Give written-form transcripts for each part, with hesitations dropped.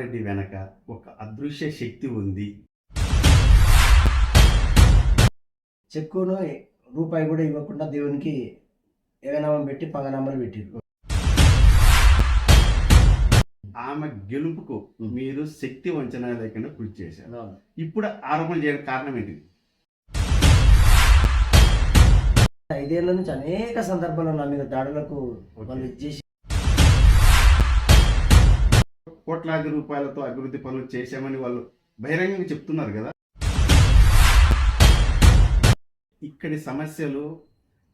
పద్మారెడ్డి వెనక ఒక అదృశ్య శక్తి ఉంది. చెక్కును రూపాయి కూడా ఇవ్వకుండా దేవునికి ఏగనామం పెట్టి పంగనామాలు పెట్టిరు. ఆమె గెలుపుకు మీరు శక్తి వంచన లేకుండా కృషి చేశారు. అవును. ఇప్పుడు ఆరోపణలు చేయడానికి కారణం ఏంటిది? 5 ఏళ్ల నుంచి అనేక సందర్భాల్లో నా మీద దాడులకు వాళ్ళు చేసి కోట్లాది రూపాయలతో అభివృద్ధి పనులు చేశామని వాళ్ళు బహిరంగంగా చెప్తున్నారు కదా. ఇక్కడి సమస్యలు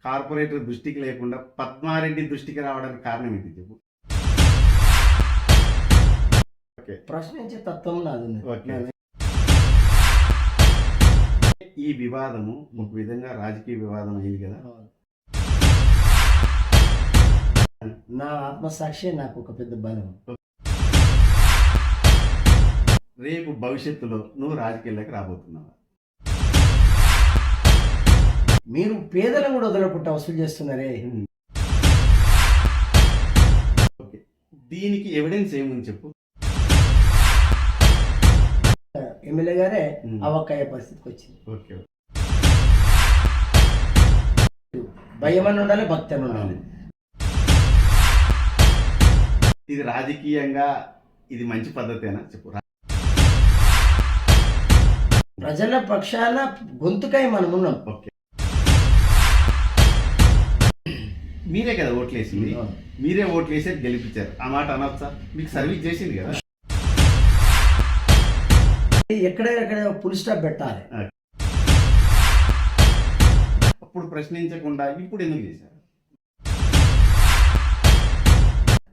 కార్పొరేటర్ దృష్టికి లేకుండా పద్మారెడ్డి దృష్టికి రావడానికి కారణం ఏంటి చెప్పు? ప్రశ్నించే తత్వం నాది. ఈ వివాదము ఒక విధంగా రాజకీయ వివాదం అయింది కదా. నా ఆత్మసాక్షి నాకు ఒక పెద్ద బలం. రేపు భవిష్యత్తులో నువ్వు రాజకీయాల్లోకి రాబోతున్నావా? మీరు పేదలను కూడా వదలకుండా వసూలు చేస్తున్నారే. దీనికి ఎవిడెన్స్ ఏముంది చెప్పు? ఎమ్మెల్యే గారే అవక్కయ్యే పరిస్థితికి వచ్చింది. ఓకే, భయం అని ఉండాలి, భక్తి అని ఉండాలి. ఇది రాజకీయంగా ఇది మంచి పద్ధతేనా చెప్పు? ప్రజల పక్షాన గొంతుకై మనం ఉన్నాం. ఓకే, మీరే కదా ఓట్లేసింది, మీరే ఓట్లేసి గెలిపించారు. ఆ మాట అనొచ్చా? మీకు సర్వీస్ చేసింది కదా. ఎక్కడ ఫుల్ స్టాప్ పెట్టాలి. అప్పుడు ప్రశ్నించకుండా ఇప్పుడు ఎందుకు చేశారు?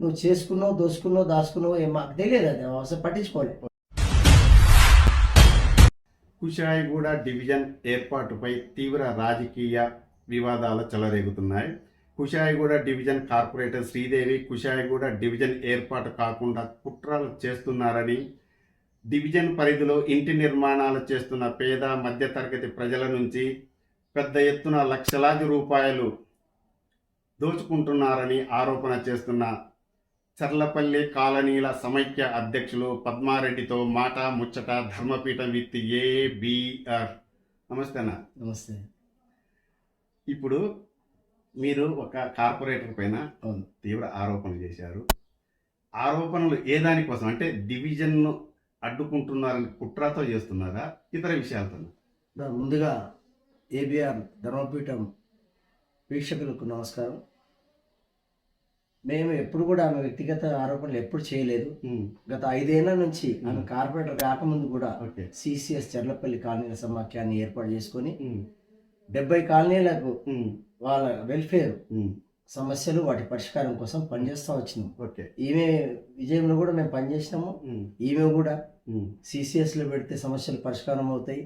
నువ్వు చేసుకున్నావు, దోసుకున్నావు, దాచుకున్నావు ఏం మాకు తెలియదు. అది అవసరం పట్టించుకోలేదు. కుషాయిగూడ డివిజన్ ఏర్పాటుపై తీవ్ర రాజకీయ వివాదాలు చెలరేగుతున్నాయి. Kushaiguda division corporator Sridevi Kushaiguda division ఏర్పాటు కాకుండా కుట్రలు చేస్తున్నారని, డివిజన్ పరిధిలో ఇంటి నిర్మాణాలు చేస్తున్న పేద మధ్యతరగతి ప్రజల నుంచి పెద్ద ఎత్తున లక్షలాది రూపాయలు దోచుకుంటున్నారని ఆరోపణ చేస్తున్న చర్లపల్లి కాలనీల సమైక్య అధ్యక్షులు పద్మారెడ్డితో మాట ముచ్చట ధర్మపీఠం విత్ ఏబిఆర్. నమస్తే అన్న. నమస్తే. ఇప్పుడు మీరు ఒక కార్పొరేటర్ పైన తీవ్ర ఆరోపణలు చేశారు. ఆరోపణలు ఏ దానికోసం అంటే డివిజన్ను అడ్డుకుంటున్నారని కుట్రతో చేస్తున్నారా, ఇతర విషయాలతో? ముందుగా ఏబిఆర్ ధర్మపీఠం వీక్షకులకు నమస్కారం. మేము ఎప్పుడు కూడా ఆమె వ్యక్తిగత ఆరోపణలు ఎప్పుడు చేయలేదు. గత 5 ఏళ్ల నుంచి ఆమె కార్పొరేటర్ కాకముందు కూడా సిసిఎస్ చర్లపల్లి కాలనీల సమాఖ్యాన్ని ఏర్పాటు చేసుకొని 70 కాలనీలకు వాళ్ళ వెల్ఫేర్ సమస్యలు వాటి పరిష్కారం కోసం పనిచేస్తూ వచ్చినాం. ఈమె విజయంలో కూడా మేము పనిచేసినాము. ఈమె కూడా సిసిఎస్లో పెడితే సమస్యలు పరిష్కారం అవుతాయి.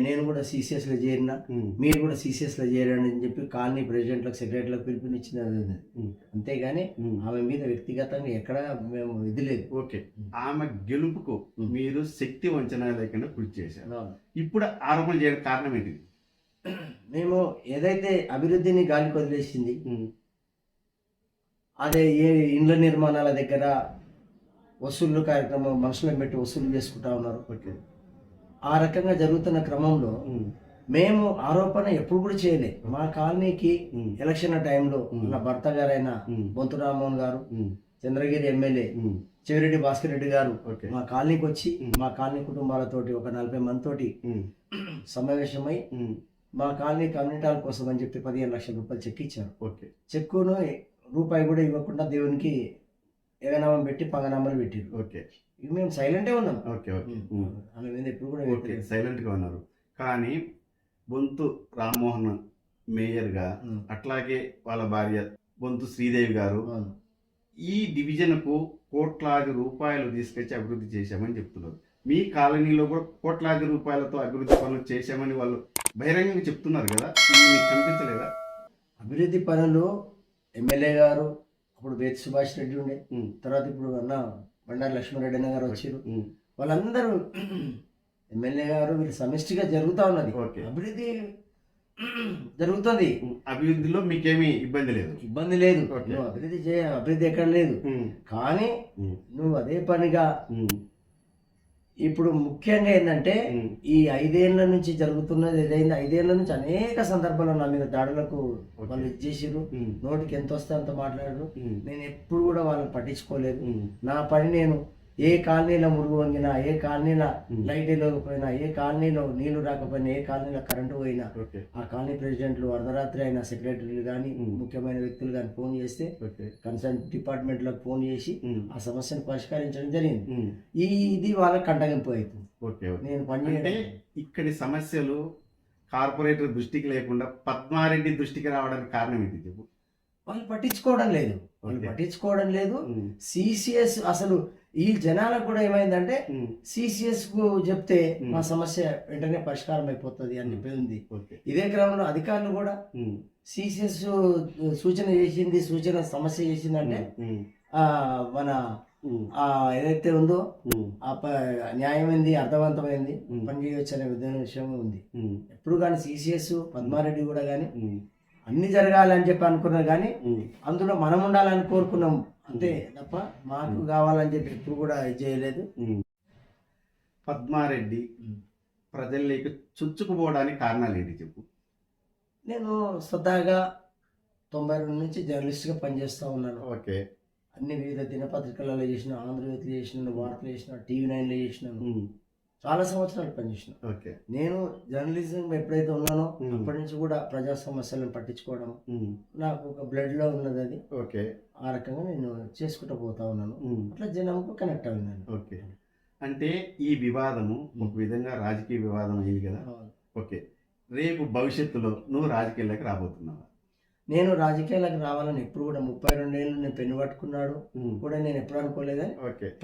నేను కూడా సిసిఎస్లో చేరిన, మీరు కూడా సిసిఎస్లో చేరండి అని చెప్పి కాలనీ ప్రెసిడెంట్లకు, సెక్రటరీలకు పిలుపునిచ్చినది. అంతేగాని ఆమె మీద వ్యక్తిగతంగా ఎక్కడా మేము ఇది లేదు. ఓకే, ఆమె గెలుపుకు మీరు శక్తి వంచన లేకుండా కృషి చేశారు. ఇప్పుడు ఆరోపణలు చేయడానికి కారణం ఏంటిది? మేము ఏదైతే అభివృద్ధిని గాలికి వదిలేసింది, అదే ఏ ఇండ్ల నిర్మాణాల దగ్గర వసూళ్లు కార్యక్రమం మనుషులను పెట్టి వసూలు చేసుకుంటా ఉన్నారు. ఆ రకంగా జరుగుతున్న క్రమంలో మేము ఆరోపణ ఎప్పుడు కూడా చేయలే. మా కాలనీకి ఎలక్షన్ టైంలో నా భర్త గారైన బొంతు రామ్మోహన్ గారు, చంద్రగిరి ఎమ్మెల్యే చెవిరెడ్డి భాస్కర్ రెడ్డి గారు మా కాలనీకి వచ్చి మా కాలనీ కుటుంబాలతోటి ఒక 40 మందితోటి సమావేశమై మా కాలనీ కమ్యూనిటీ హాల్ కోసం అని చెప్పి 15 లక్షల రూపాయలు చెక్ ఇచ్చారు. చెక్కును రూపాయి కూడా ఇవ్వకుండా దేవునికి ఏగనామం పెట్టి పంగనామాలు పెట్టిరు. ఇవి మేము సైలెంటే ఉన్నాం. ఆమె మీద ఎప్పుడు కూడా సైలెంట్గా ఉన్నారు. కానీ బొంతు రామ్మోహన్ మేయర్గా, అట్లాగే వాళ్ళ భార్య బొంతు శ్రీదేవి గారు ఈ డివిజన్కు కోట్లాది రూపాయలు తీసుకొచ్చి అభివృద్ధి చేశామని చెప్తున్నారు. మీ కాలనీలో కూడా కోట్లాది రూపాయలతో అభివృద్ధి పనులు చేశామని వాళ్ళు బహిరంగంగా చెప్తున్నారు కదా. మీకు కనిపించలేదా? అభివృద్ధి పనులు ఎమ్మెల్యే గారు అప్పుడు వేతి సుభాష్ రెడ్డి ఉండే, తర్వాత ఇప్పుడు అన్న బండారు లక్ష్మణరెడ్డి అన్న గారు వచ్చారు. వాళ్ళందరూ ఎమ్మెల్యే గారు వీళ్ళు సమిష్టిగా జరుగుతూ ఉన్నది. అభివృద్ధి జరుగుతుంది. అభివృద్ధిలో మీకేమీ ఇబ్బంది లేదు. ఇబ్బంది లేదు. ఓకే. నువ్వు అభివృద్ధి ఎక్కడ లేదు. కానీ నువ్వు అదే పనిగా ఇప్పుడు ముఖ్యంగా ఏంటంటే ఈ 5 ఏళ్ల నుంచి జరుగుతున్నది ఏదైంది, 5 ఏళ్ల నుంచి అనేక సందర్భాల్లో నా మీద దాడులకు వాళ్ళు ఇచ్చేసారు. నోటికి ఎంత వస్తే అంత మాట్లాడరు. నేను ఎప్పుడు కూడా వాళ్ళని పట్టించుకోలేదు. నా పని నేను ఏ కాలనీలో మురుగు వంగినా, ఏ కాలనీలో లైట్ వెళ్ళకపోయినా, ఏ కాలనీలో నీళ్లు రాకపోయినా, ఏ కాలనీలో కరెంటు పోయినా, ఆ కాలనీ ప్రెసిడెంట్లు అర్ధరాత్రి అయినా సెక్రటరీలు కానీ ముఖ్యమైన వ్యక్తులు కానీ ఫోన్ చేస్తే కన్సర్న్ డిపార్ట్మెంట్లకు ఫోన్ చేసి ఆ సమస్యను పరిష్కరించడం జరిగింది. ఇది వాళ్ళకి కంటగింపు అవుతుంది. నేను పనిచేయండి. ఇక్కడి సమస్యలు కార్పొరేటర్ దృష్టికి లేకుండా పద్మారెడ్డి దృష్టికి రావడానికి కారణం ఏంటి చెప్పు? వాళ్ళు పట్టించుకోవడం లేదు. సిసిఎస్ అసలు ఈ జనాలకు కూడా ఏమైందంటే సిసిఎస్ కు చెప్తే మా సమస్య వెంటనే పరిష్కారం అయిపోతుంది అని చెప్పి ఉంది. ఇదే క్రమంలో అధికారులు కూడా సిసిఎస్ సూచన సమస్య చేసిందంటే మన ఏదైతే ఉందో ఆ న్యాయమైంది, అర్థవంతమైంది, పని చేయవచ్చు అనే విషయం ఉంది. ఎప్పుడు కానీ సిసిఎస్ పద్మారెడ్డి కూడా కానీ అన్ని జరగాలని చెప్పి అనుకున్నారు, కానీ అందులో మనం ఉండాలని కోరుకున్నాం అంతే తప్ప మాకు కావాలని చెప్పి ఎప్పుడు కూడా ఇది చేయలేదు. పద్మారెడ్డి ప్రజల్లోకి చుచ్చుకుపోవడానికి కారణాలు ఏంటి చెప్పు? నేను స్వతహాగా 92 నుంచి జర్నలిస్ట్గా పనిచేస్తూ ఉన్నాను. ఓకే. అన్ని వివిధ దినపత్రికలలో చేసిన, ఆంధ్రజ్యోతిలో చేసినాను, వార్తలు చేసిన, టీవీ 9లో చేసినాను. చాలా సంవత్సరాలు పనిచేసిన. ఓకే. నేను జర్నలిజం ఎప్పుడైతే ఉన్నానో అప్పటి నుంచి కూడా ప్రజా సమస్యలను పట్టించుకోవడం నాకు ఒక బ్లడ్ లో ఉన్నది అది. ఓకే. ఆ రకంగా నేను చేసుకుంటూ పోతా ఉన్నాను. అట్లా జనంకు కనెక్ట్ అయినాను. ఓకే. అంటే ఈ వివాదము ఒక విధంగా రాజకీయ వివాదం అయింది కదా. ఓకే. రేపు భవిష్యత్తులో నువ్వు రాజకీయాలకు రాబోతున్నావా? నేను రాజకీయాలకు రావాలని ఎప్పుడు కూడా 32 ఏళ్ళు నేను పెన్ను పట్టుకున్నాడు కూడా నేను ఎప్పుడు అనుకోలేదని.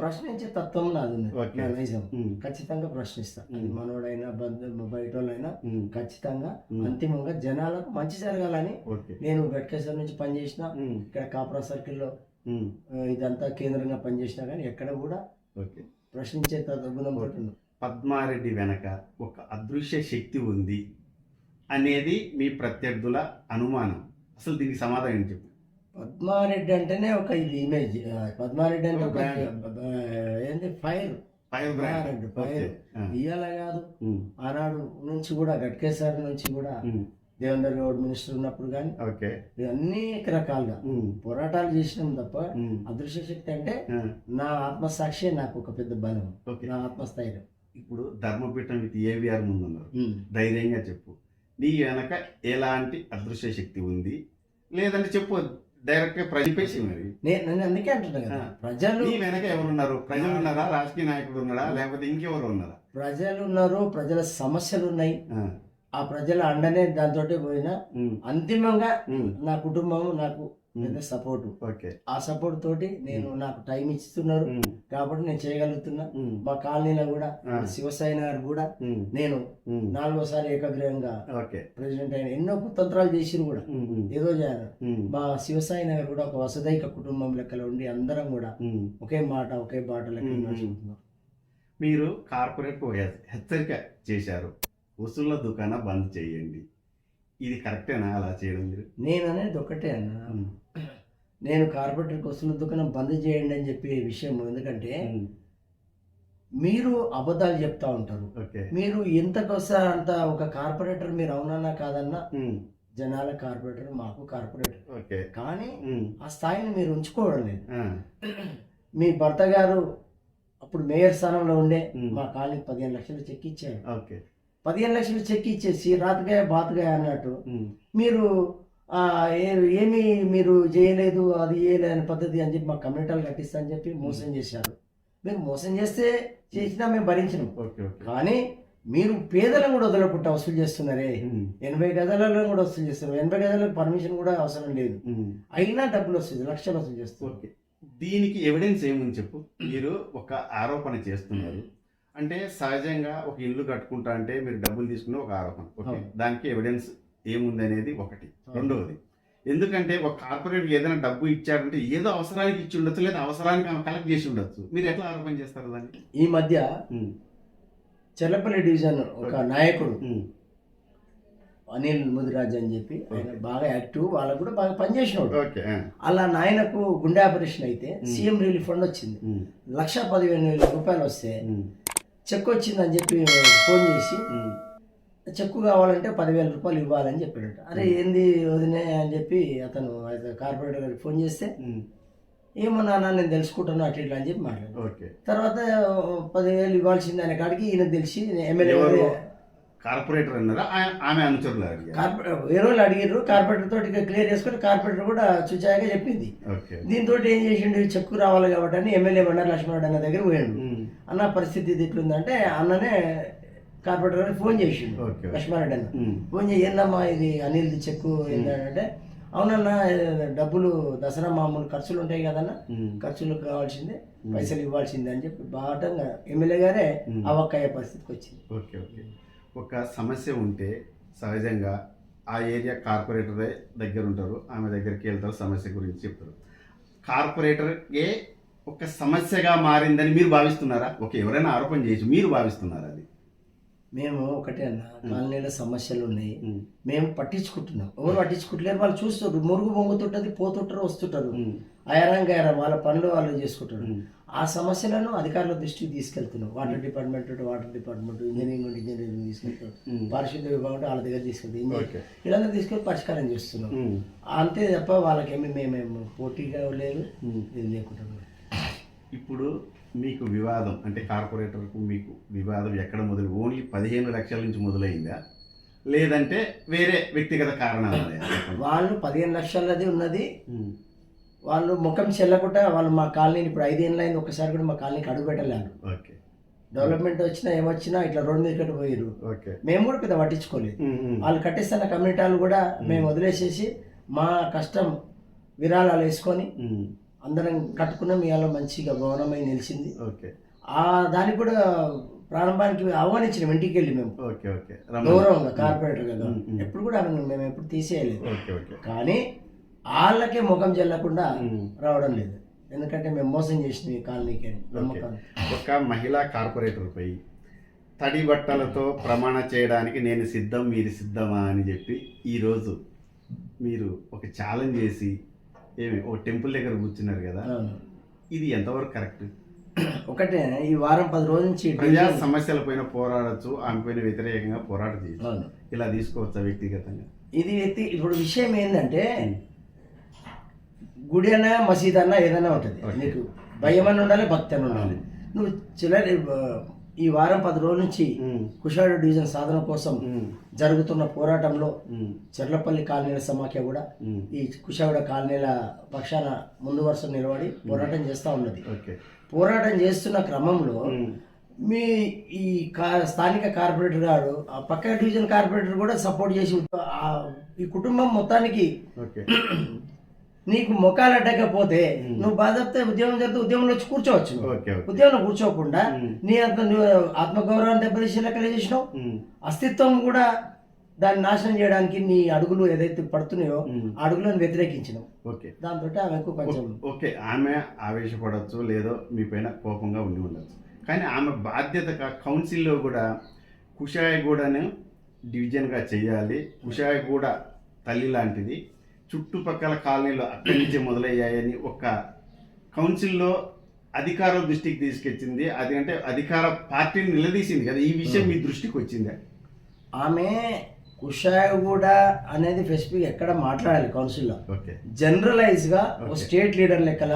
ప్రశ్నించే తత్వం నాది ఉంది. నైజం ఖచ్చితంగా ప్రశ్నిస్తా. మనోడైనా బయట వాళ్ళైనా ఖచ్చితంగా అంతిమంగా జనాలకు మంచి జరగాలని నేను గట్కేశ్వర్ నుంచి పనిచేసిన, ఇక్కడ కాపురా సర్కిల్లో ఇదంతా కేంద్రంగా పనిచేసినా కానీ ఎక్కడ కూడా ప్రశ్నించే గుణం పట్టును. పద్మారెడ్డి వెనక ఒక అదృశ్య శక్తి ఉంది అనేది మీ ప్రత్యర్థుల అనుమానం. అసలు దీనికి సమాధానం చెప్పు. పద్మారెడ్డి అంటేనే ఒక ఇది ఇమేజ్. పద్మారెడ్డి అంటే ఒక ఏంటి ఫైర్ ఇయ్యాల కాదు. ఆనాడు నుంచి కూడా గట్కేశ్వర్ నుంచి కూడా దేవేందర్ గౌడ్ మినిస్టర్ ఉన్నప్పుడు కానీ అనేక రకాలుగా పోరాటాలు చేసినాం తప్ప అదృశ్య శక్తి అంటే నా ఆత్మసాక్షి నాకు ఒక పెద్ద బలం, నా ఆత్మస్థైర్యం. ఇప్పుడు ధర్మపీఠం విత్ ఏవిఆర్ ముందు ఉన్నారు, ధైర్యంగా చెప్పు నీ వెనక ఎలాంటి అదృశ్య శక్తి ఉంది, లేదంటే చెప్పు డైరెక్ట్ గా ప్రజపేసి మరి. నేను అందుకే అంటున్నా కదా, ప్రజలు నీ వెనక ఎవరున్నారు? ప్రజలు ఉన్నారా, రాజకీయ నాయకుడు ఉన్నాడా, లేకపోతే ఇంకెవరు ఉన్నారా? ప్రజలు ఉన్నారు, ప్రజల సమస్యలు ఉన్నాయి. ఆ ప్రజల అండనే దాంతో పోయినా అంతిమంగా నా కుటుంబం నాకు పెద్ద సపోర్ట్. ఆ సపోర్ట్ తోటి నేను నాకు టైం ఇస్తున్నారు కాబట్టి నేను చేయగలుగుతున్నా. మా కాలనీలో కూడా శివసాయి నగర్ కూడా నేను 4వసారి ఏకగ్రీవంగా ప్రెసిడెంట్ అయిన, ఎన్నో కుతంత్రాలు చేసిరు కూడా ఏదో చేయాలి. మా శివసాయి నగర్ కూడా ఒక వసదైక కుటుంబం లెక్కలో ఉండి అందరం కూడా ఒకే మాట ఒకే బాట లెక్క నడుచుకుంటున్నాం. మీరు కార్పొరేట్ హెచ్చరిక చేశారు, వసూళ్ల దుకాణం బంద్ చేయండి, ఇది కరెక్టేనా అలా చేయడం? నేను అనేది ఒకటే అన్న, నేను కార్పొరేటర్ వసూళ్ల దుకాణం బంద్ చేయండి అని చెప్పే విషయం. ఎందుకంటే మీరు అబద్ధాలు చెప్తా ఉంటారు. మీరు ఎంతకొస్తా అంత ఒక కార్పొరేటర్ మీరు అవునన్నా కాదన్నా జనాల కార్పొరేటర్, మాకు కార్పొరేటర్, కానీ ఆ స్థాయిని మీరు ఉంచుకోవడం లేదు. మీ భర్త గారు అప్పుడు మేయర్ స్థానంలో ఉండే మా కాలనీకి 15 లక్షలు చెక్ ఇచ్చారు. 15 లక్షలు చెక్ ఇచ్చేసి రాతగాయ బాతగాయ అన్నట్టు మీరు ఏమి మీరు చేయలేదు, అది చేయలేని పద్ధతి అని చెప్పి మా కమ్యూనిటీలు కట్టిస్తా అని చెప్పి మోసం చేశారు. మీరు మోసం చేస్తే చేసినా మేము భరించినాం, కానీ మీరు పేదలను కూడా వదలకుండా వసూలు చేస్తున్నారే. 80 గజాలలో కూడా వసూలు చేస్తున్నారు. 80 గజాలకు పర్మిషన్ కూడా అవసరం లేదు, అయినా డబ్బులు వస్తుంది, లక్షలు వసూలు చేస్తారు. దీనికి ఎవిడెన్స్ ఏముంది చెప్పు? మీరు ఒక ఆరోపణ చేస్తున్నారు అంటే సహజంగా ఒక ఇల్లు కట్టుకుంటా అంటే మీరు డబ్బులు తీసుకునే ఒక ఆరోపణ, ఓకే, దానికి ఎవిడెన్స్ ఏముంది అనేది ఒకటి. రెండవది, ఎందుకంటే ఒక కార్పొరేట్ ఏదైనా డబ్బు ఇచ్చారంటే ఏదో అవసరానికి ఇచ్చి ఉండొచ్చు, లేదా అవసరానికి కలెక్ట్ చేసి ఉండొచ్చు. మీరు ఎట్లా ఆరోపణ చేస్తారు దాన్ని? ఈ మధ్య చెర్లపల్లి డివిజన్ ఒక నాయకుడు అనిల్ ముదిరాజ్ అని చెప్పి ఆయన బాగా యాక్టివ్, వాళ్ళకు కూడా బాగా పనిచేసినాడు. ఓకే. అలా నాయనకు గుండె ఆపరేషన్ అయితే సీఎం రిలీఫ్ ఫండ్ వచ్చింది, 1,15,000 రూపాయలు వస్తే చెక్ వచ్చిందని చెప్పి ఫోన్ చేసి చెక్కు కావాలంటే 10,000 రూపాయలు ఇవ్వాలని చెప్పాడట. అరే ఏంది వదినే అని చెప్పి అతను కార్పొరేటర్ గారికి ఫోన్ చేస్తే ఏమో నాన్న నేను తెలుసుకుంటాను అట్లా ఇట్లా అని చెప్పి మాట్లాడాడు. ఓకే. తర్వాత 10,000 ఇవ్వాల్సింది అనే కాడికి ఈయనకు తెలిసి ఎమ్మెల్యే కార్పొరేటర్ అన్నారా ఆమె అనుచరులు వేరే వాళ్ళు అడిగారు, కార్పొరేటర్ తోటి క్లియర్ చేసుకుని కార్పొరేటర్ కూడా చుచాయగా చెప్పింది. దీంతో ఏం చేసిండు, చెక్కు రావాలి కాబట్టి అని ఎమ్మెల్యే బండారు లక్ష్మణ్ అన్న దగ్గర పోయాడు. అన్న పరిస్థితి ఇది ఇట్లుందంటే అన్ననే కార్పొరేటర్ గారికి ఫోన్ చేసిండు లక్ష్మారెడ్డి అన్న. ఫోన్ చేసి ఏందమ్మా ఇది అనిల్ది చెక్కు ఏంటంటే, అవునన్నా డబ్బులు దసరా మామూలు ఖర్చులు ఉంటాయి కదన్నా, ఖర్చులు కావాల్సిందే, పైసలు ఇవ్వాల్సిందే అని చెప్పి బాటంగా ఎమ్మెల్యే గారే అవక్కయ్యే పరిస్థితికి వచ్చింది. ఓకే. ఓకే. ఒక సమస్య ఉంటే సహజంగా ఆ ఏరియా కార్పొరేటర్ దగ్గర ఉంటారు, ఆమె దగ్గరికి వెళ్తారు, సమస్య గురించి చెప్తారు. కార్పొరేటర్కే ఒక సమస్యగా మారిందని మీరు భావిస్తున్నారా? ఓకే, ఎవరైనా ఆరోపణ చేయొచ్చు, మీరు భావిస్తున్నారా అది? మేము ఒకటే అన్న, కాలనీలో సమస్యలు ఉన్నాయి, మేము పట్టించుకుంటున్నాం, ఎవరు పట్టించుకుంటలేరు, వాళ్ళు చూస్తారు, మురుగు పొంగుతుంటది, పోతుంటారు, వస్తుంటారు, అయరంగా వాళ్ళ పనులు వాళ్ళు చేసుకుంటారు. ఆ సమస్యలను అధికారుల దృష్టికి తీసుకెళ్తున్నాం. వాటర్ డిపార్ట్మెంట్ ఇంజనీరింగ్ తీసుకెళ్తాం, పారిశుద్ధ్య విభాగం వాళ్ళ దగ్గర తీసుకెళ్తాం, వీళ్ళందరూ తీసుకెళ్ళి పరిష్కారం చేస్తున్నాం. అంతే తప్ప వాళ్ళకేమి మేమేమో పోటీగా లేదు, ఇది లేకుండా. ఇప్పుడు మీకు వివాదం అంటే కార్పొరేటర్కు మీకు వివాదం ఎక్కడ మొదలు, ఓన్లీ 15 లక్షల నుంచి మొదలైందా, లేదంటే వేరే వ్యక్తిగత కారణాలు? వాళ్ళు 15 లక్షలది ఉన్నది, వాళ్ళు ముఖం చెల్లకుండా వాళ్ళు మా కాలనీని ఇప్పుడు 5 ఏళ్ళు అయింది, ఒక్కసారి కూడా మా కాలనీకి అడుగు పెట్టలేరు. ఓకే. డెవలప్మెంట్ వచ్చినా ఏమొచ్చినా ఇట్లా రోడ్ మీద కట్టి పోయారు. ఓకే. మేము కూడా పెద్ద పట్టించుకోలేదు. వాళ్ళు కట్టిస్తున్న కమ్యూనిటీలు కూడా మేము వదిలేసేసి మా కష్టం విరాళాలు వేసుకొని అందరం కట్టుకున్నాం. ఇవాళ మంచిగా భవనమై నిలిచింది. ఓకే. దానికి కూడా ప్రారంభానికి ఆహ్వానించిన ఇంటికి వెళ్ళి మేము ఓకే. ఓకే. గౌరవంగా కార్పొరేటర్ కదా, ఎప్పుడు కూడా మేము ఎప్పుడు తీసేయలేదు. కానీ వాళ్ళకే ముఖం చెల్లకుండా రావడం లేదు, ఎందుకంటే మేము మోసం చేసిన ఈ కాలనీకి నమ్మకం. ఒక మహిళా కార్పొరేటర్పై తడి బట్టలతో ప్రమాణ చేయడానికి నేను సిద్ధం, మీరు సిద్ధమా అని చెప్పి ఈరోజు మీరు ఒక ఛాలెంజ్ చేసి ఒక టెంపుల్ దగ్గర కూర్చున్నారు కదా, ఇది ఎంతవరకు కరెక్ట్? ఒకటే, ఈ వారం 10 రోజుల నుంచి ప్రజా సమస్యల పైన పోరాడచ్చు, ఆమె పైన వ్యతిరేకంగా పోరాట చేయొచ్చు, ఇలా తీసుకోవచ్చా వ్యక్తిగతంగా? ఇది ఇప్పుడు విషయం ఏంటంటే, గుడి అన్నా మసీద్ అన్నా ఏదైనా ఉంటుంది, నీకు భయం అని ఉండాలి, భక్తి అని ఉండాలి. నువ్వు ఈ వారం 10 రోజుల నుంచి కుషాడు డివిజన్ సాధన కోసం జరుగుతున్న పోరాటంలో చెర్లపల్లి కాలనీల సమాఖ్య కూడా ఈ కుషావిడ కాలనీల పక్షాన ముందు వరుస నిలబడి పోరాటం చేస్తూ ఉన్నది. పోరాటం చేస్తున్న క్రమంలో మీ ఈ స్థానిక కార్పొరేటర్ గారు, ఆ పక్క డివిజన్ కార్పొరేటర్ కూడా సపోర్ట్ చేసి ఈ కుటుంబం మొత్తానికి నీకు మొక్కలు అడ్డకపోతే నువ్వు బాధపడితే ఉద్యోగం జరిగితే ఉద్యోగంలో వచ్చి కూర్చోవచ్చు. ఉద్యోగంలో కూర్చోకుండా నీ అంత నువ్వు ఆత్మగౌరవాన్ని దెబ్బతీసి లెక్కలు చేసినావు, అస్తిత్వం కూడా దాన్ని నాశనం చేయడానికి నీ అడుగులు ఏదైతే పడుతున్నాయో ఆ అడుగులను వ్యతిరేకించినావు. దాంతో ఆమెకు కొంచెం ఓకే, ఆమె ఆవేశపడవచ్చు, లేదో మీ పైన కోపంగా ఉండి ఉండొచ్చు, కానీ ఆమె బాధ్యత కౌన్సిల్లో కూడా కుషాయిగూడను డివిజన్గా చేయాలి, కుషాయిగూడ తల్లి లాంటిది, చుట్టుపక్కల కాలనీలో అక్కడి నుంచి మొదలయ్యాయని ఒక కౌన్సిల్లో అధికార దృష్టికి తీసుకొచ్చింది. అది అంటే అధికార పార్టీని నిలదీసింది కదా, ఈ విషయం మీ దృష్టికి వచ్చిందా? ఆమె కుషాయిగూడ అనేది స్పెసిఫిక్ ఎక్కడ మాట్లాడాలి కౌన్సిల్లో, జనరలైజ్గా ఒక స్టేట్ లీడర్ లెక్కల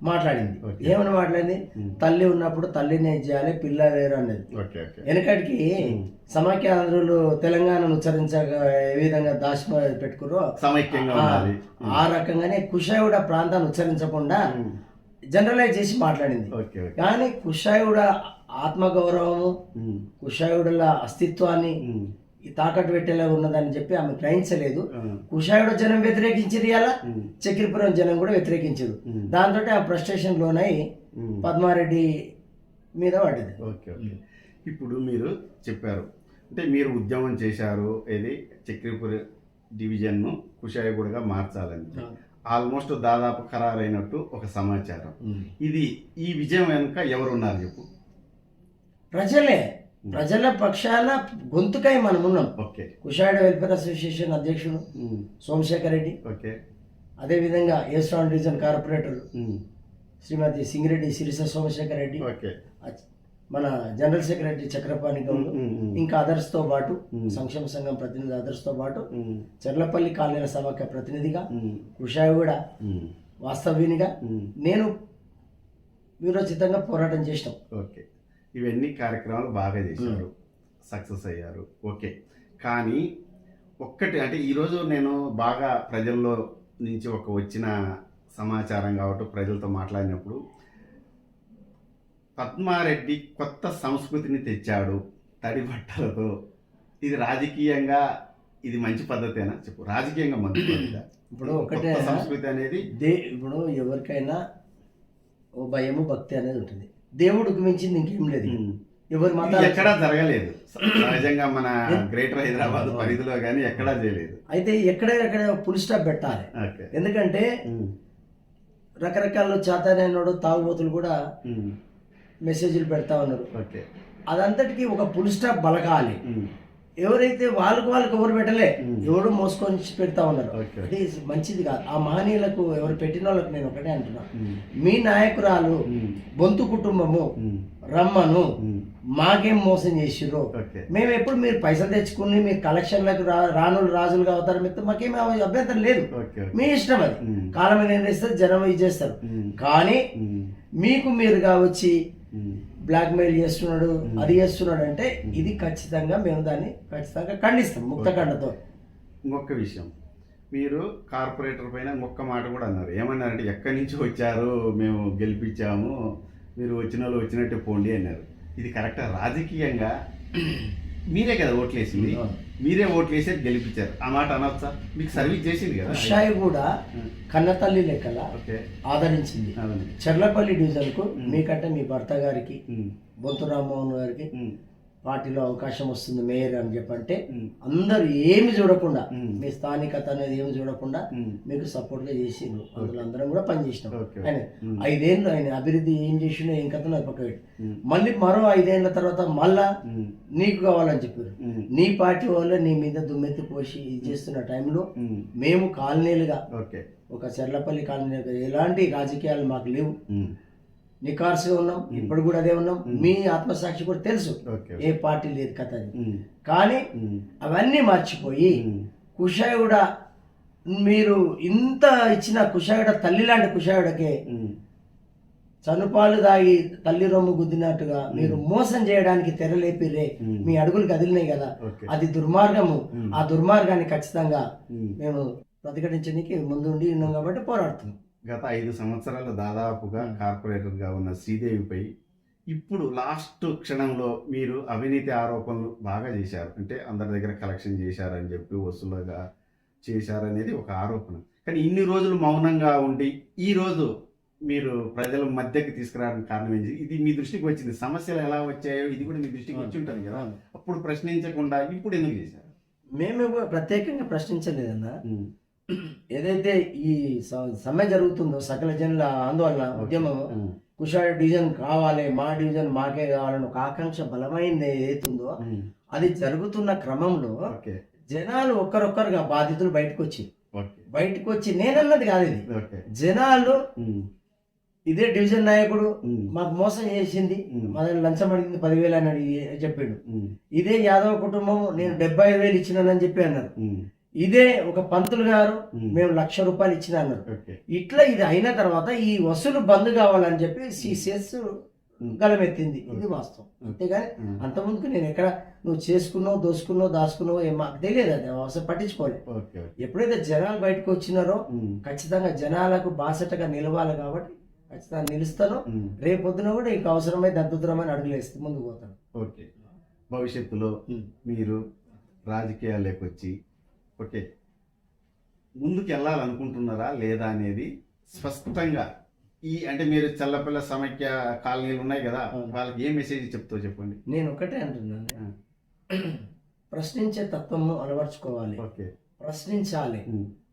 మాట్లాడింది. ఏమని మాట్లాడింది, తల్లి ఉన్నప్పుడు తల్లిని చేయాలి, పిల్ల వేరు అనేది. వెనకటికి సమాఖ్యాంధ్రులు తెలంగాణను ఉచ్చరించక ఏ విధంగా దాచి పెట్టుకురో ఆ రకంగానే కుషాయిగూడ ప్రాంతాన్ని ఉచ్చరించకుండా జనరలైజ్ చేసి మాట్లాడింది. కానీ కుషాయిగూడ ఆత్మగౌరవము, కుషాయిగూడల అస్తిత్వాన్ని తాకట్టు పెట్టేలా ఉన్నదని చెప్పి ఆమె గ్రహించలేదు. కుషాయిగూడ జనం వ్యతిరేకించారు, ఇలా చక్రపురం జనం కూడా వ్యతిరేకించారు. దాంతో ఆ ఫ్రస్ట్రేషన్ లోనై పద్మారెడ్డి మీద పడ్డది. ఓకే. ఇప్పుడు మీరు చెప్పారు అంటే మీరు ఉద్యమం చేశారు, ఏది చక్రపురం డివిజన్ను కుషాయిగూడగా మార్చాలని, ఆల్మోస్ట్ దాదాపు ఖరారైనట్టు ఒక సమాచారం. ఇది ఈ విజయం వెనుక ఎవరున్నారు చెప్పు? ప్రజలే. ప్రజల పక్షాన గొంతుకై మనం ఉన్నాం. ఓకే. కుషాయిడ వెల్ఫేర్ అసోసియేషన్ అధ్యక్షుడు సోమశేఖర్ రెడ్డి, ఓకే. అదేవిధంగా ఏస్ట్రాన్ డివిజన్ కార్పొరేటర్ శ్రీమతి సింగిరెడ్డి సిరిస సోమశేఖర్ రెడ్డి, ఓకే. మన జనరల్ సెక్రటరీ చక్రపాణి గౌడ్, ఇంకా అదర్స్ తో పాటు సంక్షేమ సంఘం ప్రతినిధి అదర్స్ తో పాటు చెర్లపల్లి కాలనీల సమాఖ్య ప్రతినిధిగా, కుషాయిగూడ వాస్తవ్యునిగా నేను వీరోచితంగా పోరాటం చేసినాం. ఓకే. ఇవన్నీ కార్యక్రమాలు బాగా చేశారు, సక్సెస్ అయ్యారు. ఓకే. కానీ ఒక్కటి అంటే ఈరోజు నేను బాగా ప్రజల్లో నుంచి వచ్చిన సమాచారం కాబట్టి ప్రజలతో మాట్లాడినప్పుడు పద్మారెడ్డి కొత్త సంస్కృతిని తెచ్చాడు తడి బట్టలతో. ఇది రాజకీయంగా ఇది మంచి పద్ధతేనా చెప్పు? రాజకీయంగా మంచి పద్ధతి. ఇప్పుడు ఒకటే సంస్కృతి అనేది ఇప్పుడు ఎవరికైనా ఓ భయము భక్తి అనేది ఉంటుంది. దేవుడికి మించింది ఇంకేం లేదు. ఎవరి మతాలు ఎక్కడా జరగలేదు సహజంగా మన గ్రేటర్ హైదరాబాద్ పరిధిలో కానీ ఎక్కడా చేయలేదు. అయితే ఎక్కడ ఫుల్ స్టాప్ పెట్టాలి. ఎందుకంటే రకరకాల చాతనోడు తాగుబోతులు కూడా మెసేజ్లు పెడతా ఉన్నారు. అదంతటికి ఒక ఫుల్ స్టాప్ బలగాలి. ఎవరైతే వాళ్ళకు ఎవరు పెట్టలే, ఎవరు మోసుకొని పెడతా ఉన్నారు. అది మంచిది కాదు. ఆ మహనీయులకు ఎవరు పెట్టిన వాళ్ళకి నేను ఒకటే అంటున్నా, మీ నాయకురాలు బొంతు కుటుంబము రమ్మను, మాకేం మోసం చేసిర్రు. మేము ఎప్పుడు మీరు పైసలు తెచ్చుకుని మీరు కలెక్షన్లకు రానులు రాజులుగా అవుతారు, మీకు మాకేం అభ్యంతరం లేదు, మీ ఇష్టం. అది కాలం నిర్ణయిస్తారు, జనం ఇది చేస్తారు. కానీ మీకు మీరుగా వచ్చి బ్లాక్ మెయిల్ చేస్తున్నాడు, అది చేస్తున్నాడు అంటే ఇది ఖచ్చితంగా మేము దాన్ని ఖచ్చితంగా ఖండిస్తాం ముక్తఖండతో. ఇంకొక విషయం, మీరు కార్పొరేటర్ పైన ఇంకొక మాట కూడా అన్నారు. ఏమన్నారంటే ఎక్కడి నుంచి వచ్చారు, మేము గెలిపించాము, మీరు వచ్చిన వాళ్ళు వచ్చినట్టే పోండి అన్నారు. ఇది కరెక్టా? రాజకీయంగా మీరే కదా ఓట్లేసింది, మీరే ఓట్లేసి గెలిపించారు. ఆ మాట అనొచ్చా? మీకు సర్వీస్ చేసింది కదా. ఉషాయి కూడా కన్నతల్లి లెక్కల ఆదరించింది. చెర్లపల్లి డివిజన్ కు మీకంటే మీ భర్త గారికి బొంతు రామ్మోహన్ గారికి పార్టీలో అవకాశం వస్తుంది మేయర్ అని చెప్పంటే అందరు ఏమి చూడకుండా, మీ స్థానికత అనేది ఏమి చూడకుండా మీకు సపోర్ట్ గా చేసిండ్రు. అందులో అందరం కూడా పనిచేసినాం. ఆయన 5 ఏళ్ళు ఆయన అభివృద్ధి ఏం చేసినా ఏం కథ పక్క పెట్టి మళ్ళీ మరో 5 ఏళ్ల తర్వాత మళ్ళా నీకు కావాలని చెప్పారు. నీ పార్టీ వాళ్ళే నీ మీద దుమ్మెత్తి పోసి ఇది చేస్తున్న టైంలో మేము కాలనీలుగా ఒక చెర్లపల్లి కాలనీ ఎలాంటి రాజకీయాలు మాకు లేవు, నికార్సుగా ఉన్నాం. ఇప్పుడు కూడా అదే ఉన్నాం. మీ ఆత్మసాక్షి కూడా తెలుసు ఏ పార్టీ లేదు కథ అని. కానీ అవన్నీ మర్చిపోయి కుషాయిగూడ మీరు ఇంత ఇచ్చిన కుషాయిగూడ తల్లి లాంటి కుషాయిగూడకే చనుపాలు దాగి తల్లి రొమ్ము గుద్దినట్టుగా మీరు మోసం చేయడానికి తెరలేపిరే. మీ అడుగులు కదిలినాయి కదా, అది దుర్మార్గము. ఆ దుర్మార్గాన్ని ఖచ్చితంగా మేము ప్రతిఘటించడానికి ముందుండి ఉన్నాం కాబట్టి పోరాడుతున్నాం. గత 5 సంవత్సరాలు దాదాపుగా కార్పొరేటర్గా ఉన్న శ్రీదేవిపై ఇప్పుడు లాస్ట్ క్షణంలో మీరు అవినీతి ఆరోపణలు బాగా చేశారు. అంటే అందరి దగ్గర కలెక్షన్ చేశారని చెప్పి వసూలుగా చేశారనేది ఒక ఆరోపణ. కానీ ఇన్ని రోజులు మౌనంగా ఉండి ఈ రోజు మీరు ప్రజల మధ్యకి తీసుకురావడానికి కారణం ఏంటి? ఇది మీ దృష్టికి వచ్చింది, సమస్యలు ఎలా వచ్చాయో ఇది కూడా మీ దృష్టికి వచ్చి ఉంటుంది కదా. అప్పుడు ప్రశ్నించకుండా ఇప్పుడు ఎందుకు చేశారు? మేము ప్రత్యేకంగా ప్రశ్నించలేదన్నా. ఏదైతే ఈ సమ్మె జరుగుతుందో సకల జనుల ఆందోళన ఉద్యమం, కుషాయిగూడ డివిజన్ కావాలి, మా డివిజన్ మాకే కావాలని ఒక ఆకాంక్ష బలమైంది ఏదైతుందో అది జరుగుతున్న క్రమంలో జనాలు ఒక్కరొక్కరుగా బాధితులు బయటకు వచ్చి నేనన్నది కాదు, ఇది జనాలు ఇదే డివిజన్ నాయకుడు మాకు మోసం చేసింది, మన లంచం అడిగింది 10,000 అని చెప్పాడు. ఇదే యాదవ్ కుటుంబం నేను 75,000 ఇచ్చినానని చెప్పి అన్నారు. ఇదే ఒక పంతులు గారు మేము 1,00,000 రూపాయలు ఇచ్చిన అన్నారు. ఇట్లా ఇది అయిన తర్వాత ఈ వసూలు బంద్ కావాలని చెప్పి సిసిఎస్ గలమెత్తింది. ఇది వాస్తవం. అంతేగాని అంతకుముందుకు నేను ఎక్కడ నువ్వు చేసుకున్నావు, దోసుకున్నావు, దాచుకున్నావు మాకు తెలియదు, అది అవసరం పట్టించుకోలేదు. ఎప్పుడైతే జనాలు బయటకు వచ్చినారో ఖచ్చితంగా జనాలకు బాసటగా నిలవాలి కాబట్టి ఖచ్చితంగా నిలుస్తాను. రేపొద్దున కూడా ఇంక అవసరమైతే అద్భుతమైన అడుగులేస్తే ముందుకు పోతాను. ఓకే. భవిష్యత్తులో మీరు రాజకీయాల్లోకి వచ్చి ముందుకు వెళ్ళాలనుకుంటున్నారా లేదా అనేది స్పష్టంగా అంటే మీరు చల్లపల్ల సమైక్య కాలనీలు ఉన్నాయి కదా, వాళ్ళకి ఏ మెసేజ్ చెప్తావు చెప్పండి. నేను ఒకటే అంటున్నాను, ప్రశ్నించే తత్వము అలవర్చుకోవాలి, ప్రశ్నించాలి.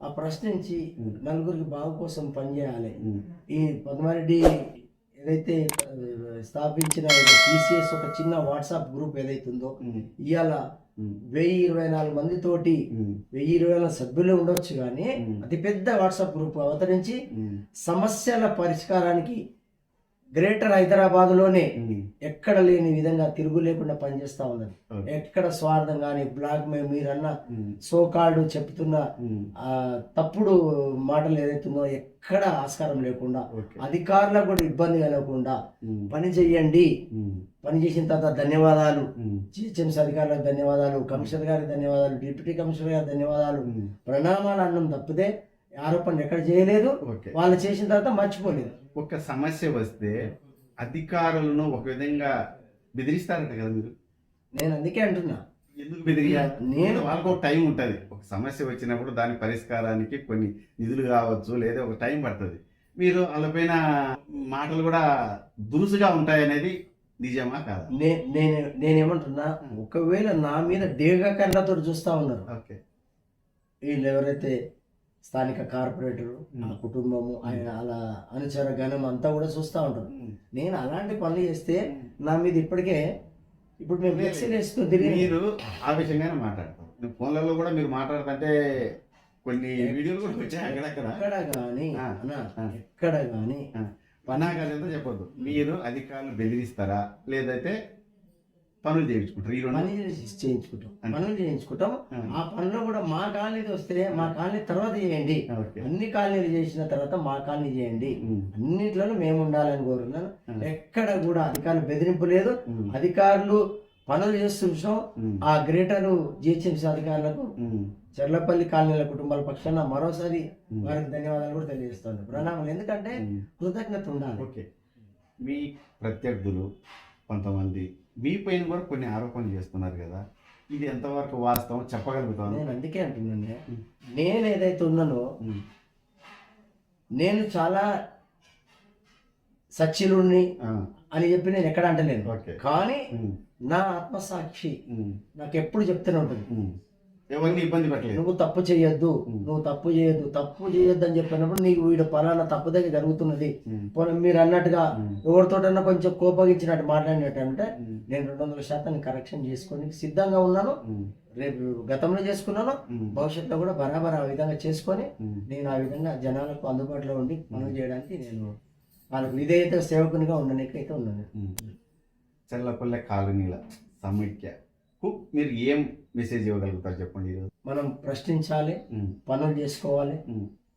ఆ ప్రశ్నించి నలుగురికి బాగు కోసం పనిచేయాలి. ఈ పద్మారెడ్డి ఏదైతే స్థాపించిన టీసీఎస్ ఒక చిన్న వాట్సాప్ గ్రూప్ ఏదైతే ఉందో ఇవాళ 1024 మందితోటి 1024 సభ్యులు ఉండొచ్చు కానీ అతిపెద్ద వాట్సాప్ గ్రూప్ అవతరించి సమస్యల పరిష్కారానికి గ్రేటర్ హైదరాబాద్లోనే ఎక్కడ లేని విధంగా తిరుగు లేకుండా పనిచేస్తా ఉన్నది. ఎక్కడ స్వార్థం కానీ బ్లాక్ మీరన్న సోకాల్డ్ చెప్తున్న తప్పుడు మాటలు ఏదైతుందో ఎక్కడ ఆస్కారం లేకుండా అధికారులకు కూడా ఇబ్బంది కలగకుండా పని చెయ్యండి. పని చేసిన తర్వాత ధన్యవాదాలు, జిహెచ్ఎంసీ అధికారులకు ధన్యవాదాలు, కమిషనర్ గారికి ధన్యవాదాలు, డిప్యూటీ కమిషనర్ గారికి ధన్యవాదాలు, ప్రణామాలు అన్నం తప్పితే ఆరోపణలు ఎక్కడ చేయలేదు. వాళ్ళు చేసిన తర్వాత మర్చిపోలేదు. ఒక సమస్య వస్తే అధికారులను ఒక విధంగా బెదిరిస్తారంట కదా మీరు? నేను అందుకే అంటున్నా, ఎందుకు బెదిరియాలి? నేను వాళ్ళకు ఒక టైం ఉంటుంది. ఒక సమస్య వచ్చినప్పుడు దాని పరిష్కారానికి కొన్ని నిధులు కావచ్చు, లేదా ఒక టైం పడుతుంది. మీరు వాళ్ళపైన మాటలు కూడా దురుసుగా ఉంటాయనేది నిజమా కాదా? నేనేమంటున్నా, ఒకవేళ నా మీద డేగా కళ్ళతో చూస్తా ఉన్నారు వీళ్ళు ఎవరైతే స్థానిక కార్పొరేటరు, ఆ కుటుంబము, ఆయన అలా అనుచర గణం అంతా కూడా చూస్తూ ఉంటారు. నేను అలాంటి పనులు చేస్తే నా మీద ఇప్పటికే ఇప్పుడు మేము ఫ్లెక్సీలు వేసుకుని తిరిగి మీరు ఆ విషయంగానే మాట్లాడతారు. ఫోన్లలో కూడా మీరు మాట్లాడుతుంటే కొన్ని వీడియోలు కూడా వచ్చాయి అక్కడక్కడ. ఎక్కడ కానీ పనాగాలంతా చెప్పొద్దు. మీరు అధికారులు బెదిరిస్తారా లేదైతే పనులు చేయించుకుంటారు? పనులు చేయించుకుంటాం. ఆ పనులు కూడా మా కాలనీది వస్తే మా కాలనీ తర్వాత చేయండి, అన్ని కాలనీలు చేసిన తర్వాత మా కాలనీ చేయండి, అన్నిట్లలో మేము ఉండాలని కోరుతున్నాను. ఎక్కడ కూడా అధికారులు బెదిరింపు లేదు. అధికారులు పనులు చేస్తుంటాం. ఆ గ్రేటర్ జిహెచ్ఎంసీ అధికారులకు చెర్లపల్లి కాలనీల కుటుంబాల పక్షాన మరోసారి వారికి ధన్యవాదాలు కూడా తెలియజేస్తాను, ప్రణామాలు. ఎందుకంటే కృతజ్ఞత ఉండాలి. ఓకే, మీ ప్రత్యర్థులు కొంతమంది మీ పైన కూడా కొన్ని ఆరోపణలు చేస్తున్నారు కదా, ఇది ఎంతవరకు వాస్తవం చెప్పగలుగుతాను? నేను అందుకే అంటున్నాను, నేను ఏదైతే ఉన్నానో నేను చాలా సచ్చిలుణ్ణి అని చెప్పి నేను ఎక్కడ అంటలేను. కానీ నా ఆత్మసాక్షి నాకు ఎప్పుడు చెప్తూనే ఉంటుంది, ఎవరిని ఇబ్బంది పెట్టలేదు, నువ్వు తప్పు చేయొద్దు, నువ్వు తప్పు చేయొద్దు అని చెప్పినప్పుడు నీకు వీడు పలానా తప్పు దగ్గర జరుగుతున్నది. మీరు అన్నట్టుగా ఎవరితోటన్నా కొంచెం కోపగించినట్టు మాట్లాడినట్టు అంటే నేను 200% కరెక్షన్ చేసుకొని సిద్ధంగా ఉన్నాను. రేపు గతంలో చేసుకున్నాను, భవిష్యత్తులో కూడా బరాబర్ ఆ విధంగా చేసుకొని నేను ఆ విధంగా జనాలకు అందుబాటులో ఉండి పనులు చేయడానికి నేను వాళ్ళకు విధేయత సేవకునిగా ఉండడానికైతే ఉన్నాను. చెర్లపల్లె కాలనీల సమైక్య మీరు ఏం మెసేజ్ ఇవ్వగలుగుతారు చెప్పండి? మనం ప్రశ్నించాలి, పనులు చేసుకోవాలి,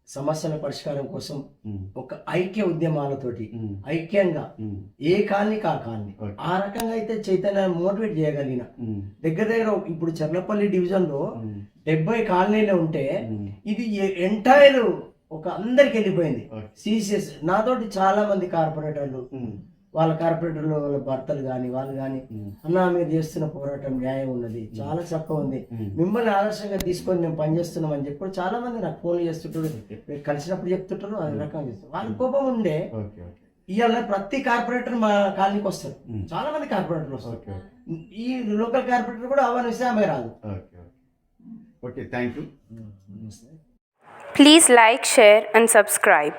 సమస్యల పరిష్కారం కోసం ఒక ఐక్య ఉద్యమాలతోటి ఐక్యంగా ఏ కాలనీకి ఆ కాలనీ ఆ రకంగా అయితే చైతన్య మోటివేట్ చేయగలిగిన దగ్గర ఇప్పుడు చెర్లపల్లి డివిజన్ లో 70 కాలనీలు ఉంటే ఇది ఎంటైర్ ఒక అందరికి వెళ్ళిపోయింది. సిసిఎస్ నాతోటి చాలా మంది కార్పొరేటర్లు, వాళ్ళ కార్పొరేటర్లు వాళ్ళ భర్తలు కానీ వాళ్ళు కానీ అన్న మీరు చేస్తున్న పోరాటం న్యాయం ఉన్నది, చాలా చక్కగా ఉంది, మిమ్మల్ని ఆదర్శంగా తీసుకొని మేము పనిచేస్తున్నాం అని చెప్పి చాలా మంది నాకు ఫోన్లు చేస్తుంటారు, కలిసినప్పుడు చెప్తుంటారు, అదే రకంగా చేస్తారు. వాళ్ళ కోపం ఉండే ఇవాళ ప్రతి కార్పొరేటర్ మా కాలనీకి వస్తారు, చాలా మంది కార్పొరేటర్లు వస్తారు. ఈ లోకల్ కార్పొరేటర్ కూడా ఆహ్వానిస్తే ఆమె రాదు. Okay, thank you. Please like, share and subscribe.